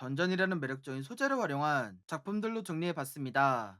던전이라는 매력적인 소재를 활용한 작품들로 정리해봤습니다.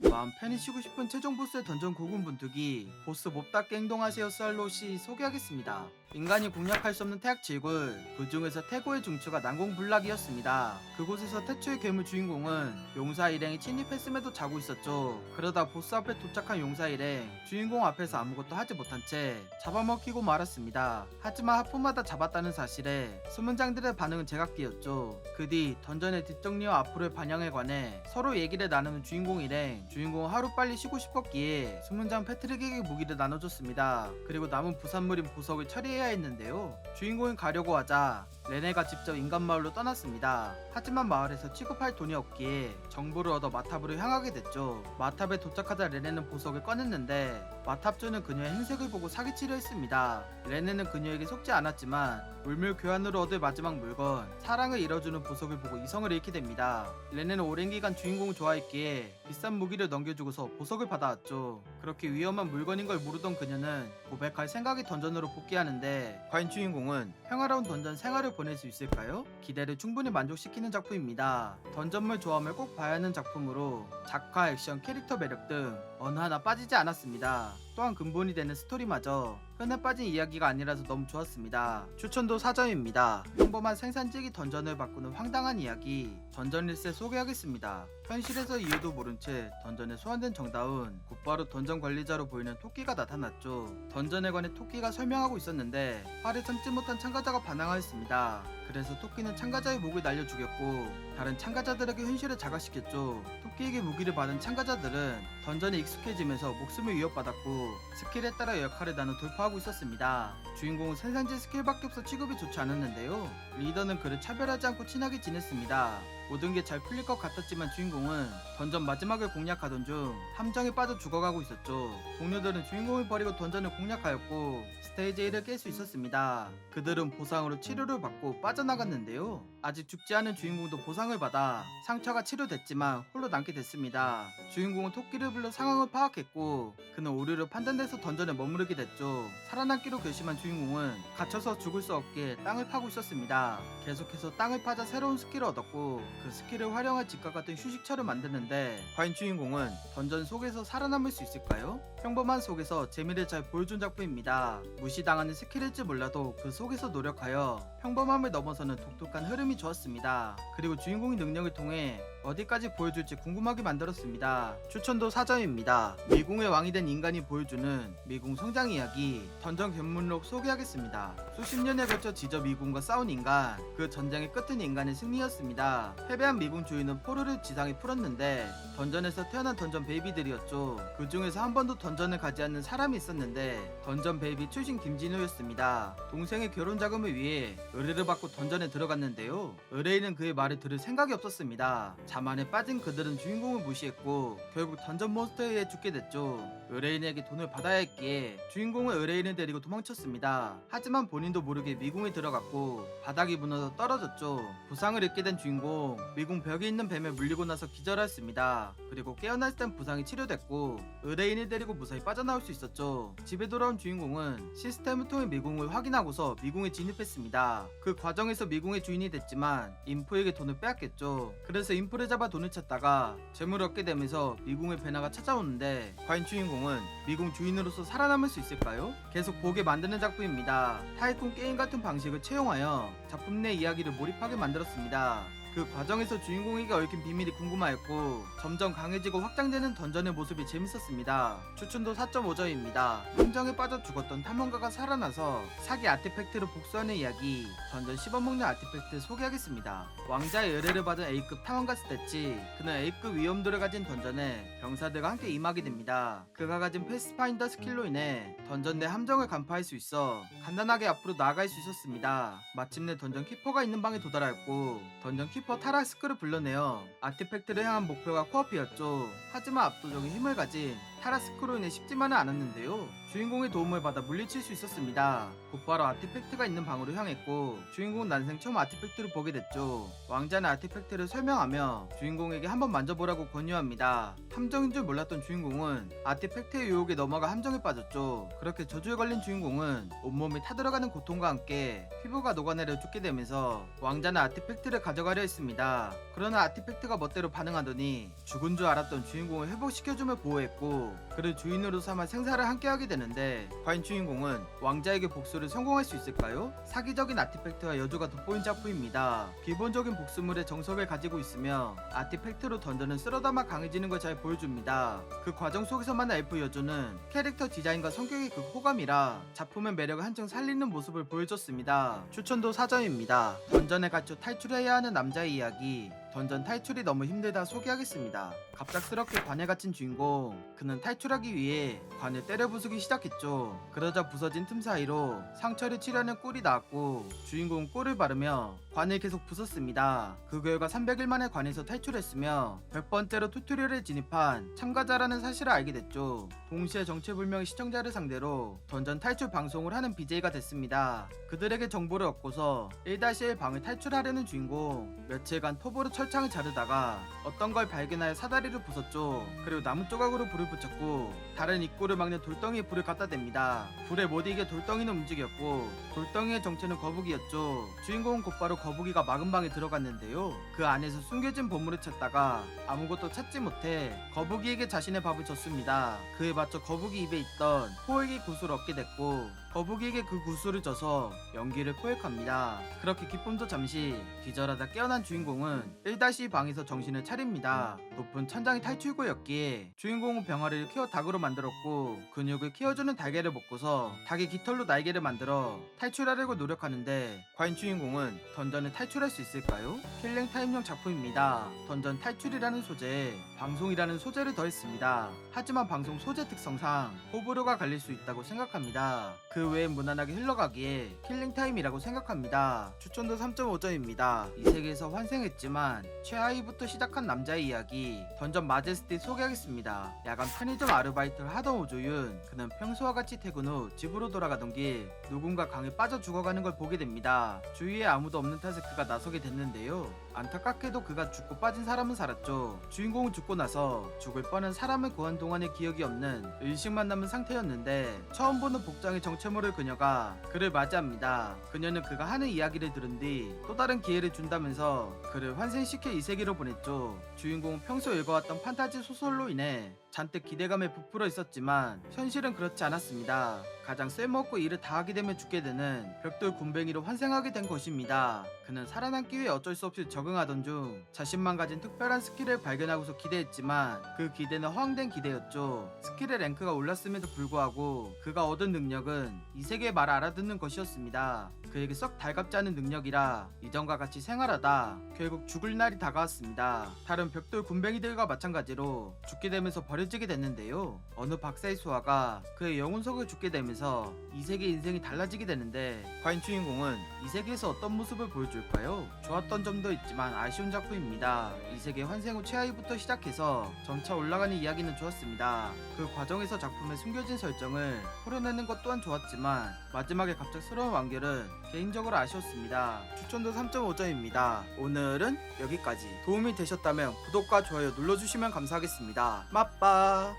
마음 편히 쉬고 싶은 최종 보스의 던전 고군분투기 보스 몹답게 행동하세요 썰롯이 소개하겠습니다. 인간이 공략할 수 없는 태학 지굴, 그 중에서 태고의 중추가 난공불락이었습니다. 그곳에서 태초의 괴물 주인공은 용사 일행이 침입했음에도 자고 있었죠. 그러다 보스 앞에 도착한 용사 일행, 주인공 앞에서 아무것도 하지 못한 채 잡아먹히고 말았습니다. 하지만 하프마다 잡았다는 사실에 수문장들의 반응은 제각기였죠. 그 뒤 던전의 뒷정리와 앞으로의 반영에 관해 서로 얘기를 나누는 주인공 일행, 주인공은 하루빨리 쉬고 싶었기에 수문장 패트릭에게 무기를 나눠줬습니다. 그리고 남은 부산물인 보석을 처리해야 했는데요. 주인공이 가려고 하자 레네가 직접 인간마을로 떠났습니다. 하지만 마을에서 취급할 돈이 없기에 정보를 얻어 마탑으로 향하게 됐죠. 마탑에 도착하자 레네는 보석을 꺼냈는데 마탑주는 그녀의 행색을 보고 사기치려 했습니다. 레네는 그녀에게 속지 않았지만 물물 교환으로 얻을 마지막 물건 사랑을 이뤄주는 보석을 보고 이성을 잃게 됩니다. 레네는 오랜 기간 주인공을 좋아했기에 비싼 무기를 넘겨주고서 보석을 받아왔죠. 그렇게 위험한 물건인 걸 모르던 그녀는 고백할 생각이 던전으로 복귀하는데 과연 주인공은 평화로운 던전 생활을 보낼 수 있을까요? 기대를 충분히 만족시키는 작품입니다. 던전물 조합을 꼭 봐야 하는 작품으로 작화, 액션, 캐릭터 매력 등 어느 하나 빠지지 않았습니다. 또한 근본이 되는 스토리마저 흔해 빠진 이야기가 아니라서 너무 좋았습니다. 추천도 4점입니다. 평범한 생산지기 던전을 바꾸는 황당한 이야기 던전 리셋 소개하겠습니다. 현실에서 이유도 모른 채 던전에 소환된 정다운 곧바로 던전 관리자로 보이는 토끼가 나타났죠. 던전에 관해 토끼가 설명하고 있었는데 화를 참지 못한 참가자가 반항하였습니다. 그래서 토끼는 참가자의 목을 날려 죽였고 다른 참가자들에게 현실을 자각시켰죠. 토끼에게 무기를 받은 참가자들은 던전에 익숙해지면서 목숨을 위협받았고 스킬에 따라 역할을 나눠 돌파하고 있었습니다. 주인공은 생산지 스킬밖에 없어 취급이 좋지 않았는데요. 리더는 그를 차별하지 않고 친하게 지냈습니다. 모든 게 잘 풀릴 것 같았지만 주인공은 던전 마지막을 공략하던 중 함정에 빠져 죽어가고 있었죠. 동료들은 주인공을 버리고 던전을 공략하였고 스테이지 1을 깰 수 있었습니다. 그들은 보상으로 치료를 받고 빠져나갔는데요. 아직 죽지 않은 주인공도 보상을 받아 상처가 치료됐지만 홀로 남게 됐습니다. 주인공은 토끼를 불러 상황을 파악했고 그는 오류로 판단돼서 던전에 머무르게 됐죠. 살아남기로 결심한 주인공은 갇혀서 죽을 수 없게 땅을 파고 있었습니다. 계속해서 땅을 파자 새로운 스킬을 얻었고 그 스킬을 활용할 집과 같은 휴식처를 만드는데 과연 주인공은 던전 속에서 살아남을 수 있을까요? 평범한 속에서 재미를 잘 보여준 작품입니다. 무시당하는 스킬일지 몰라도 그 속에서 노력하여 평범함을 넘어서는 독특한 흐름이 좋았습니다. 그리고 주인공의 능력을 통해 어디까지 보여줄지 궁금하게 만들었습니다. 추천도 4점입니다. 미궁의 왕이 된 인간이 보여주는 미궁 성장 이야기 던전 견문록 소개하겠습니다. 수십 년에 걸쳐 지저 미궁과 싸운 인간, 그 전쟁의 끝은 인간의 승리였습니다. 패배한 미궁 주인은 포로를 지상에 풀었는데 던전에서 태어난 던전 베이비들이었죠. 그 중에서 한 번도 던전을 가지 않는 사람이 있었는데 던전 베이비 출신 김진우였습니다. 동생의 결혼 자금을 위해 의뢰를 받고 던전에 들어갔는데요. 의뢰인은 그의 말을 들을 생각이 없었습니다. 자만에 빠진 그들은 주인공을 무시했고 결국 던전 몬스터에 의해 죽게 됐죠. 의뢰인에게 돈을 받아야 했기에 주인공은 의뢰인을 데리고 도망쳤습니다. 하지만 본인도 모르게 미궁에 들어갔고 바닥이 무너져 떨어졌죠. 부상을 입게 된 주인공, 미궁 벽에 있는 뱀에 물리고 나서 기절하였습니다. 그리고 깨어났을 땐 부상이 치료됐고 의뢰인을 데리고 무사히 빠져나올 수 있었죠. 집에 돌아온 주인공은 시스템을 통해 미궁을 확인하고서 미궁에 진입했습니다. 그 과정에서 미궁의 주인이 됐지만 인프에게 돈을 빼앗겼죠. 그래서 인프를 잡아 돈을 찾다가 재물을 얻게 되면서 미궁의 베나가 찾아오는데 과연 주인공은 미궁 주인으로서 살아남을 수 있을까요? 계속 보게 만드는 작품입니다. 타이쿤 게임 같은 방식을 채용하여 작품 내 이야기를 몰입하게 만들었습니다. 그 과정에서 주인공에게 얽힌 비밀이 궁금하였고 점점 강해지고 확장되는 던전의 모습이 재밌었습니다. 추천도 4.5점입니다. 함정에 빠져 죽었던 탐험가가 살아나서 사기 아티팩트를 복수하는 이야기 던전 씹어먹는 아티팩트 소개하겠습니다. 왕자의 의뢰를 받은 A급 탐험가 스태치, 그는 A급 위험도를 가진 던전에 병사들과 함께 임하게 됩니다. 그가 가진 패스파인더 스킬로 인해 던전 내 함정을 간파할 수 있어 간단하게 앞으로 나아갈 수 있었습니다. 마침내 던전 키퍼가 있는 방에 도달하였고 던전 키퍼 스키퍼 타라스크를 불러내어 아티팩트를 향한 목표가 코앞이었죠. 하지만 압도적인 힘을 가진 타라스크로 인해 쉽지만은 않았는데요. 주인공의 도움을 받아 물리칠 수 있었습니다. 곧바로 아티팩트가 있는 방으로 향했고 주인공은 난생 처음 아티팩트를 보게 됐죠. 왕자는 아티팩트를 설명하며 주인공에게 한번 만져보라고 권유합니다. 함정인 줄 몰랐던 주인공은 아티팩트의 유혹에 넘어가 함정에 빠졌죠. 그렇게 저주에 걸린 주인공은 온몸이 타들어가는 고통과 함께 피부가 녹아내려 죽게 되면서 왕자는 아티팩트를 가져가려 했습니다. 그러나 아티팩트가 멋대로 반응하더니 죽은 줄 알았던 주인공을 회복시켜주며 보호했고 그를 주인으로 삼아 생사를 함께하게 되는데 과연 주인공은 왕자에게 복수를 성공할 수 있을까요? 사기적인 아티팩트와 여주가 돋보인 작품입니다. 기본적인 복수물의 정석을 가지고 있으며 아티팩트로 던전은 쓸어담아 강해지는 걸 잘 보여줍니다. 그 과정 속에서 만난 엘프 여주는 캐릭터 디자인과 성격이 극호감이라 작품의 매력을 한층 살리는 모습을 보여줬습니다. 추천도 4점입니다. 던전에 갇혀 탈출해야 하는 남자의 이야기. 던전 탈출이 너무 힘들다 소개하겠습니다. 갑작스럽게 관에 갇힌 주인공. 그는 탈출하기 위해 관을 때려 부수기 시작했죠. 그러자 부서진 틈 사이로 상처를 치려는 꿀이 나왔고 주인공은 꿀을 바르며 관을 계속 부쉈습니다. 그 결과 300일 만에 관에서 탈출했으며 100번째로 튜토리얼에 진입한 참가자라는 사실을 알게 됐죠. 동시에 정체불명의 시청자를 상대로 던전 탈출 방송을 하는 BJ가 됐습니다. 그들에게 정보를 얻고서 1-1 방을 탈출하려는 주인공. 며칠간 톱으로 철창을 자르다가 어떤 걸 발견하여 사다리를 부쉈죠. 그리고 나무 조각으로 불을 붙였고 다른 입구를 막는 돌덩이에 불을 갖다 댑니다. 불에 못 이겨 돌덩이는 움직였고 돌덩이의 정체는 거북이였죠. 주인공은 곧바로 거북이가 막은 방에 들어갔는데요. 그 안에서 숨겨진 보물을 찾다가 아무것도 찾지 못해 거북이에게 자신의 밥을 줬습니다. 그에 맞춰 거북이 입에 있던 포획의 구슬을 얻게 됐고 거북이에게 그 구슬을 줘서 연기를 포획합니다. 그렇게 기쁨도 잠시 기절하다 깨어난 주인공은 1-2 방에서 정신을 차립니다. 높은 천장이 탈출구였기에 주인공은 병아리를 키워 닭으로 만들었고 근육을 키워주는 달걀을 먹고서 닭의 깃털로 날개를 만들어 탈출하려고 노력하는데 과연 주인공은 던전을 탈출할 수 있을까요? 킬링타임용 작품입니다. 던전 탈출이라는 소재에 방송이라는 소재를 더했습니다. 하지만 방송 소재 특성상 호불호가 갈릴 수 있다고 생각합니다. 그 외엔 무난하게 흘러가기에 킬링타임이라고 생각합니다. 추천도 3.5점입니다. 이 세계에서 환생했지만 최하위부터 시작한 남자의 이야기 던전 마제스티 소개하겠습니다. 야간 편의점 아르바이트를 하던 오조윤. 그는 평소와 같이 퇴근 후 집으로 돌아가던 길 누군가 강에 빠져 죽어가는 걸 보게 됩니다. 주위에 아무도 없는 탓에 그가 나서게 됐는데요. 안타깝게도 그가 죽고 빠진 사람은 살았죠. 주인공은 죽고 나서 죽을 뻔한 사람을 구한 동안의 기억이 없는 의식만 남은 상태였는데 처음 보는 복장의 정체모를 그녀가 그를 맞이합니다. 그녀는 그가 하는 이야기를 들은 뒤 또 다른 기회를 준다면서 그를 환생시켜 이 세계로 보냈죠. 주인공은 평소 읽어왔던 판타지 소설로 인해 잔뜩 기대감에 부풀어 있었지만 현실은 그렇지 않았습니다. 가장 쓸모없고 일을 다 하게 되면 죽게 되는 벽돌 군뱅이로 환생하게 된 것입니다. 그는 살아남기 위해 어쩔 수 없이 적응하던 중 자신만 가진 특별한 스킬을 발견하고서 기대했지만 그 기대는 허황된 기대였죠. 스킬의 랭크가 올랐음에도 불구하고 그가 얻은 능력은 이 세계의 말을 알아듣는 것이었습니다. 그에게 썩 달갑지 않은 능력이라 이전과 같이 생활하다 결국 죽을 날이 다가왔습니다. 다른 벽돌 군뱅이들과 마찬가지로 죽게 되면서 버려지게 됐는데요. 어느 박사의 수하가 그의 영혼석을 죽게 되면서 이 세계 인생이 달라지게 되는데 과연 주인공은 이 세계에서 어떤 모습을 보여줄까요? 좋았던 점도 있지만 아쉬운 작품입니다. 이 세계 환생 후 최하위부터 시작해서 점차 올라가는 이야기는 좋았습니다. 그 과정에서 작품의 숨겨진 설정을 풀어내는 것 또한 좋았지만 마지막에 갑작스러운 완결은 개인적으로 아쉬웠습니다. 추천도 3.5점입니다. 오늘은 여기까지. 도움이 되셨다면 구독과 좋아요 눌러주시면 감사하겠습니다. 맛빠.